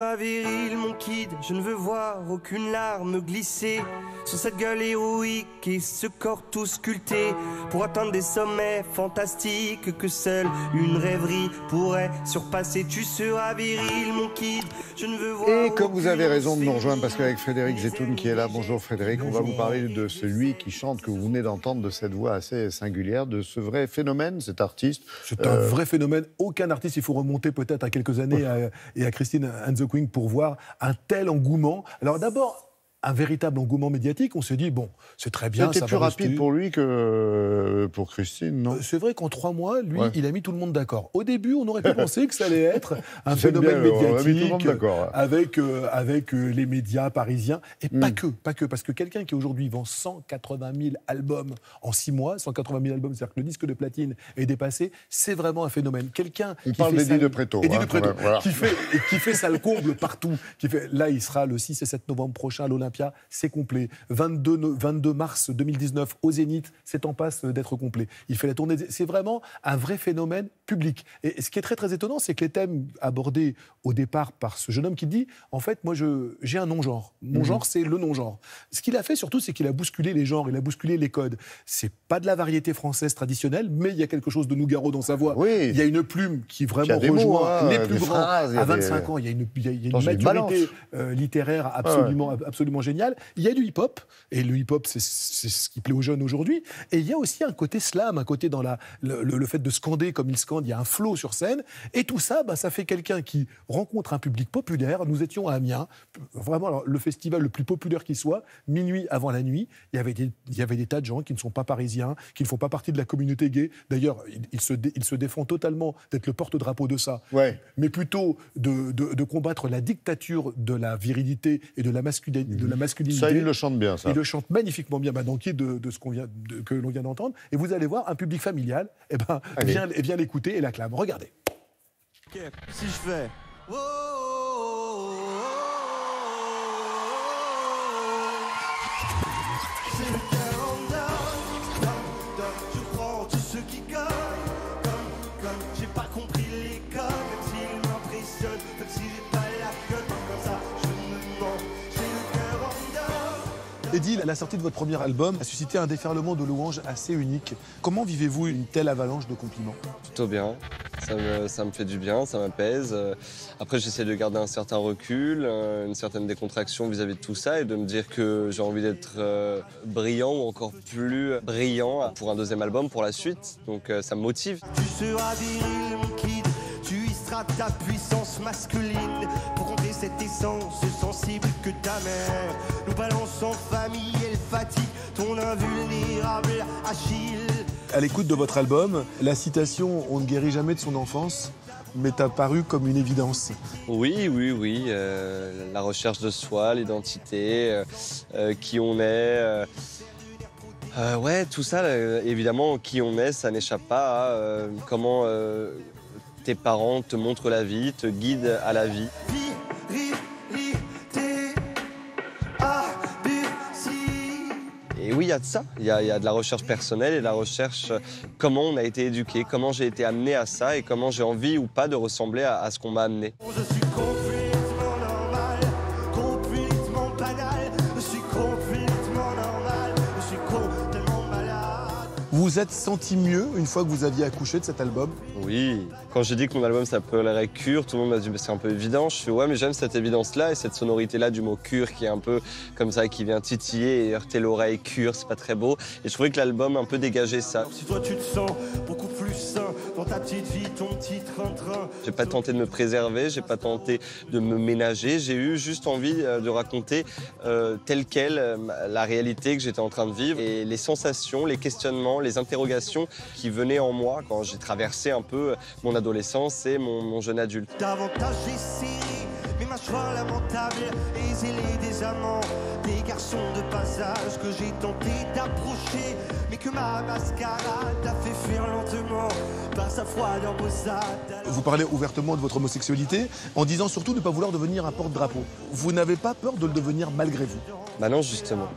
Pas viril, mon kid, je ne veux voir aucune larme glisser sur cette gueule héroïque et ce corps tout sculpté pour atteindre des sommets fantastiques que seule une rêverie pourrait surpasser. Tu seras viril, mon kid, je ne veux voir. Et comme vous avez raison de nous rejoindre, parce qu'avec Frédéric Zetoun qui est là, bonjour Frédéric, on va vous parler de celui qui chante, que vous venez d'entendre, de cette voix assez singulière, de ce vrai phénomène, cet artiste. C'est un vrai phénomène. Aucun artiste, il faut remonter peut-être à quelques années et à Christine and the Queen pour voir un tel engouement. Alors d'abord, un véritable engouement médiatique, on s'est dit, bon, c'est très bien. C'était plus rapide pour lui que pour Christine, non? C'est vrai qu'en 3 mois, lui, il a mis tout le monde d'accord. Au début, on aurait pu penser que ça allait être un phénomène médiatique avec les médias parisiens. Et pas que, parce que quelqu'un qui aujourd'hui vend 180 000 albums en 6 mois, 180 000 albums, c'est-à-dire que le disque de platine est dépassé, c'est vraiment un phénomène. Quelqu'un on parle d'Eddie de Préto. Voilà. qui fait ça le comble partout. Là, il sera le 6 et 7 novembre prochain à l'Olympia. C'est complet. 22 mars 2019 au Zénith, c'est en passe d'être complet. Il fait la tournée. C'est vraiment un vrai phénomène public. Et ce qui est très très étonnant, c'est que les thèmes abordés au départ par ce jeune homme qui dit, en fait, moi j'ai un non-genre. Mon genre, c'est le non-genre. Ce qu'il a fait surtout, c'est qu'il a bousculé les genres, il a bousculé les codes. C'est pas de la variété française traditionnelle, mais il y a quelque chose de Nougaro dans sa voix. Oui. Il y a une plume qui vraiment rejoint les plus grands. À 25 ans, il y a une maturité littéraire absolument génial. Il y a du hip-hop, et le hip-hop, c'est ce qui plaît aux jeunes aujourd'hui. Et il y a aussi un côté slam, un côté dans le fait de scander comme il scande, il y a un flow sur scène. Et tout ça, ça fait quelqu'un qui rencontre un public populaire. Nous étions à Amiens, vraiment alors, le festival le plus populaire qui soit, minuit avant la nuit. Il y avait des tas de gens qui ne sont pas parisiens, qui ne font pas partie de la communauté gay. D'ailleurs, il se défend totalement d'être le porte-drapeau de ça. Ouais. Mais plutôt de combattre la dictature de la virilité et de la masculinité. Ça, il le chante bien, ça. Il le chante magnifiquement bien, dans que l'on vient d'entendre. Et vous allez voir, un public familial, vient l'écouter et l'acclame. Regardez. Okay. Si je fais... C'est le cœur en dehors. Je prends tous ceux qui gagnent. Comme j'ai pas compris les codes, même s'ils m'impressionnent, même si j'ai pas la cote, comme ça je me mens. J'ai le cœur en dehors. Eddie, la sortie de votre premier album a suscité un déferlement de louanges assez unique. Comment vivez-vous une telle avalanche de compliments? Plutôt bien. Ça me fait du bien, ça m'apaise. Après, j'essaie de garder un certain recul, une certaine décontraction vis-à-vis de tout ça et de me dire que j'ai envie d'être brillant ou encore plus brillant pour un deuxième album, pour la suite. Donc ça me motive. Tu seras viril, mon kid. Tu y seras ta puissance masculine pour contrer cette essence sensible que ta mère nous balance en famille. Elle fatigue ton invulnérable Achille. À l'écoute de votre album, la citation « On ne guérit jamais de son enfance » m'est apparue comme une évidence. Oui. La recherche de soi, l'identité, qui on est. Ouais, tout ça, évidemment, qui on est, ça n'échappe pas à comment tes parents te montrent la vie, te guident à la vie. Et oui, il y a de ça. Il y a de la recherche personnelle et de la recherche comment on a été éduqué, comment j'ai été amené à ça et comment j'ai envie ou pas de ressembler à ce qu'on m'a amené. Je suis complètement normal, complètement banal. Je suis complètement normal, je suis complètement malade. Vous vous êtes senti mieux une fois que vous aviez accouché de cet album? Oui. Quand j'ai dit que mon album s'appellerait Cure, tout le monde m'a dit c'est un peu évident. Je suis ouais, mais j'aime cette évidence-là et cette sonorité-là du mot cure qui est un peu comme ça, qui vient titiller et heurter l'oreille. Cure, c'est pas très beau. Et je trouvais que l'album un peu dégageait ça. Si toi tu te sens beaucoup plus sain dans ta petite vie, ton petit train-train. J'ai pas tenté de me préserver, j'ai pas tenté de me ménager. J'ai eu juste envie de raconter telle quelle la réalité que j'étais en train de vivre et les sensations, les questionnements, les interrogations qui venaient en moi quand j'ai traversé un peu mon adolescence et mon jeune adulte. Davantage j'ai serré mes mâchoires lamentables et zélé des amants, des garçons de passage que j'ai tenté d'approcher, mais que ma mascarade a fait fuir lentement par sa froide embaussade. Vous parlez ouvertement de votre homosexualité en disant surtout de ne pas vouloir devenir un porte-drapeau. Vous n'avez pas peur de le devenir malgré vous? Bah non, justement.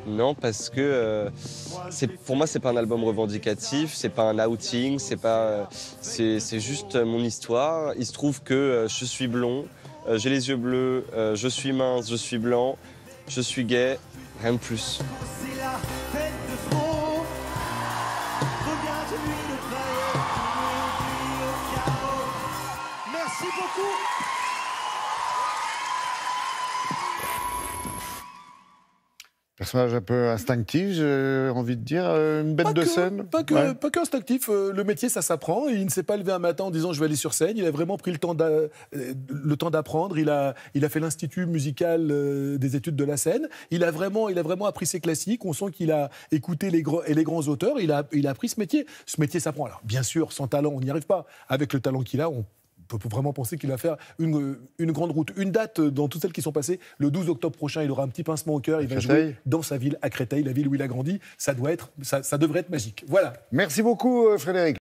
Non, parce que pour moi, c'est pas un album revendicatif, c'est pas un outing, c'est juste mon histoire. Il se trouve que je suis blond, j'ai les yeux bleus, je suis mince, je suis blanc, je suis gay, rien de plus. C'est la fête de trop. Regarde-lui le paillet, au carreau. Merci beaucoup. Personnage un peu instinctif, j'ai envie de dire, une bête de scène. Pas que instinctif. Le métier, ça s'apprend. Il ne s'est pas levé un matin en disant je vais aller sur scène. Il a vraiment pris le temps d'apprendre. Il a fait l'Institut musical des études de la scène. Il a vraiment appris ses classiques. On sent qu'il a écouté les grands auteurs. Il a appris ce métier. Ce métier s'apprend. Alors, bien sûr, sans talent, on n'y arrive pas. Avec le talent qu'il a, on peut vraiment penser qu'il va faire une grande route. Une date dans toutes celles qui sont passées, le 12 octobre prochain, il aura un petit pincement au cœur, il va jouer dans sa ville, à Créteil, la ville où il a grandi. Ça devrait être magique. Voilà. Merci beaucoup, Frédéric.